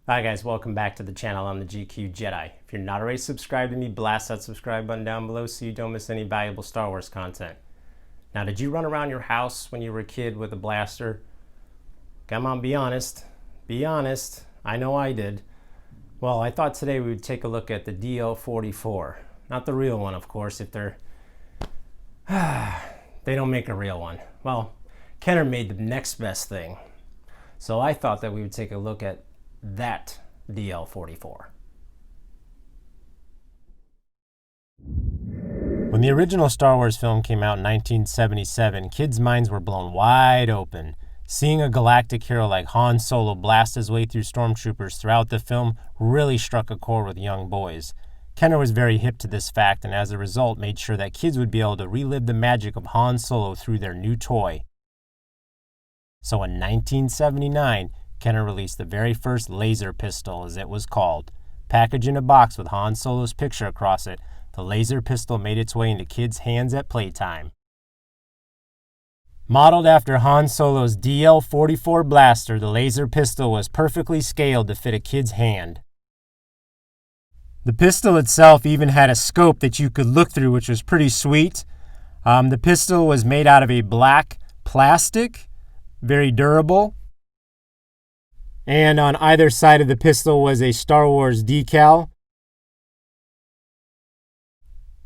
Hi guys, welcome back to the channel. I'm the GQ Jedi. If you're not already subscribed to me, blast that subscribe button down below so you don't miss any valuable Star Wars content. Now, did you run around your house when you were a kid with a blaster? Come on, be honest. Be honest. I know I did. Well, I thought today we would take a look at the DL-44. Not the real one, of course, if they're... they don't make a real one. Well, Kenner made the next best thing. So I thought that we would take a look at that DL-44. When the original Star Wars film came out in 1977, kids' minds were blown wide open. Seeing a galactic hero like Han Solo blast his way through stormtroopers throughout the film really struck a chord with young boys. Kenner was very hip to this fact, and as a result made sure that kids would be able to relive the magic of Han Solo through their new toy. So in 1979, Kenner released the very first laser pistol, as it was called. Packaged in a box with Han Solo's picture across it, the laser pistol made its way into kids' hands at playtime. Modeled after Han Solo's DL-44 blaster, the laser pistol was perfectly scaled to fit a kid's hand. The pistol itself even had a scope that you could look through, which was pretty sweet. The pistol was made out of a black plastic, very durable. And on either side of the pistol was a Star Wars decal.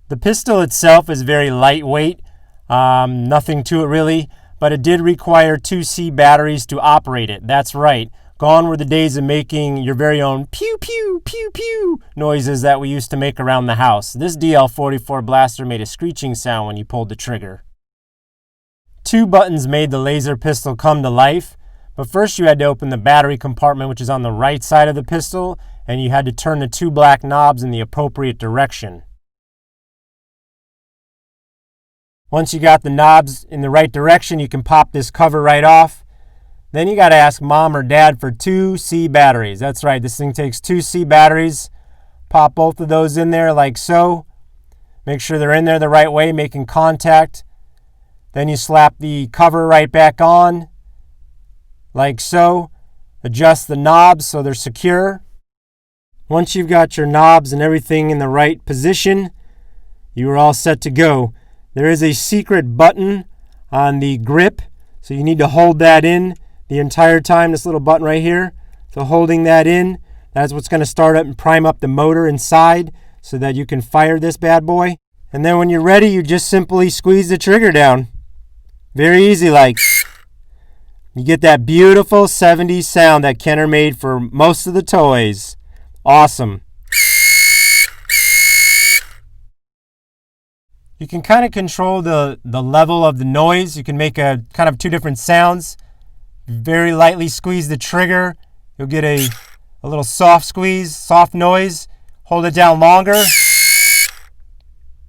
The pistol itself is very lightweight, nothing to it really, but it did require 2C batteries to operate it. That's right. Gone were the days of making your very own pew pew pew pew noises that we used to make around the house. This DL-44 blaster made a screeching sound when you pulled the trigger. 2 buttons made the laser pistol come to life. But first you had to open the battery compartment, which is on the right side of the pistol, and you had to turn the 2 black knobs in the appropriate direction. Once you got the knobs in the right direction, you can pop this cover right off. Then you got to ask mom or dad for 2C batteries. That's right, this thing takes 2C batteries. Pop both of those in there like so. Make sure they're in there the right way, making contact. Then you slap the cover right back on, like so. Adjust the knobs so they're secure. Once you've got your knobs and everything in the right position, you are all set to go. There is a secret button on the grip, so you need to hold that in the entire time, this little button right here. So holding that in, that's what's going to start up and prime up the motor inside so that you can fire this bad boy. And then when you're ready, you just simply squeeze the trigger down. Very easy like. You get that beautiful 70s sound that Kenner made for most of the toys. Awesome. You can kind of control the level of the noise. You can make a kind of 2 different sounds. Very lightly squeeze the trigger. You'll get a little soft squeeze, soft noise. Hold it down longer.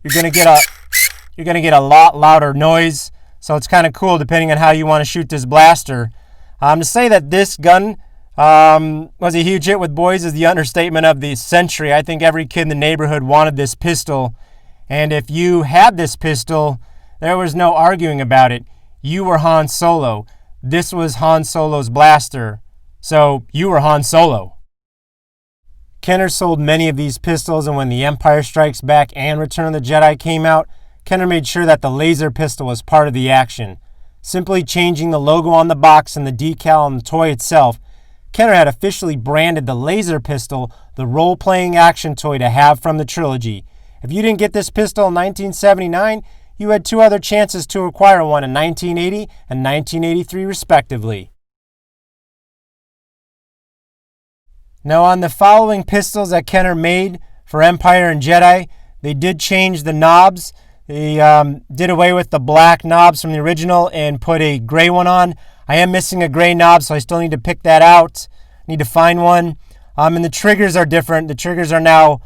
You're gonna get a lot louder noise. So it's kind of cool depending on how you want to shoot this blaster. To say that this gun was a huge hit with boys is the understatement of the century. I think every kid in the neighborhood wanted this pistol. And if you had this pistol, there was no arguing about it. You were Han Solo. This was Han Solo's blaster. So you were Han Solo. Kenner sold many of these pistols, and when The Empire Strikes Back and Return of the Jedi came out, Kenner made sure that the laser pistol was part of the action. Simply changing the logo on the box and the decal on the toy itself, Kenner had officially branded the laser pistol the role-playing action toy to have from the trilogy. If you didn't get this pistol in 1979, you had 2 other chances to acquire one in 1980 and 1983 respectively. Now on the following pistols that Kenner made for Empire and Jedi, they did change the knobs. They did away with the black knobs from the original and put a gray one on. I am missing a gray knob, so I still need to pick that out. Need to find one. And the triggers are different. The triggers are now,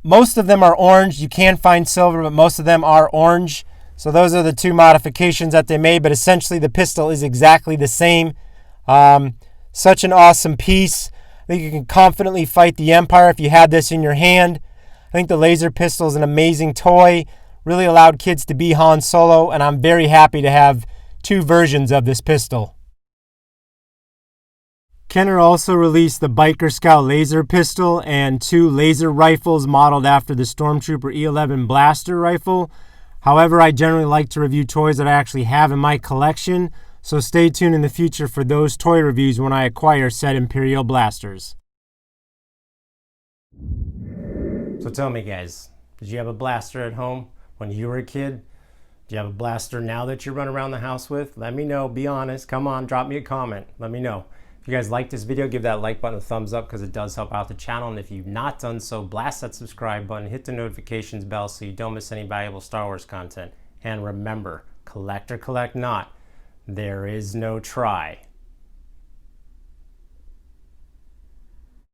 most of them are orange. You can find silver, but most of them are orange. So those are the 2 modifications that they made, but essentially the pistol is exactly the same. Such an awesome piece. I think you can confidently fight the Empire if you had this in your hand. I think the laser pistol is an amazing toy. Really allowed kids to be Han Solo, and I'm very happy to have 2 versions of this pistol. Kenner also released the Biker Scout laser pistol and 2 laser rifles modeled after the Stormtrooper E11 blaster rifle. However, I generally like to review toys that I actually have in my collection, so stay tuned in the future for those toy reviews when I acquire said Imperial blasters. So tell me guys, did you have a blaster at home when you were a kid? Do you have a blaster now that you run around the house with? Let me know, be honest, come on, drop me a comment, let me know. If you guys like this video, give that like button a thumbs up because it does help out the channel. And if you've not done so, blast that subscribe button, hit the notifications bell so you don't miss any valuable Star Wars content. And remember, collect or collect not, there is no try.